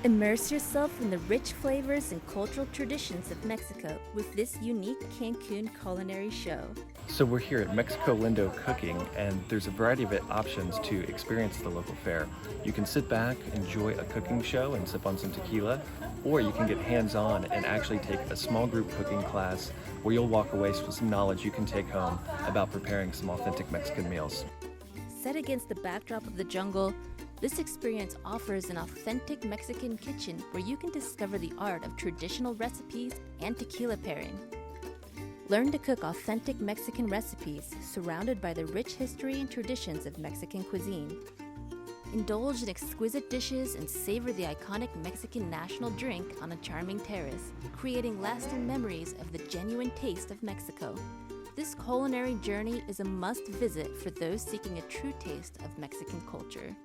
Immerse yourself in the rich flavors and cultural traditions of Mexico with this unique Cancun culinary show. So we're here at Mexico Lindo Cooking, and there's a variety of options to experience the local fare. You can sit back, enjoy a cooking show, and sip on some tequila, or you can get hands-on and actually take a small group cooking class where you'll walk away with some knowledge you can take home about preparing some authentic Mexican meals. Set against the backdrop of the jungle, this experience offers an authentic Mexican kitchen where you can discover the art of traditional recipes and tequila pairing. Learn to cook authentic Mexican recipes surrounded by the rich history and traditions of Mexican cuisine. Indulge in exquisite dishes and savor the iconic Mexican national drink on a charming terrace, creating lasting memories of the genuine taste of Mexico. This culinary journey is a must-visit for those seeking a true taste of Mexican culture.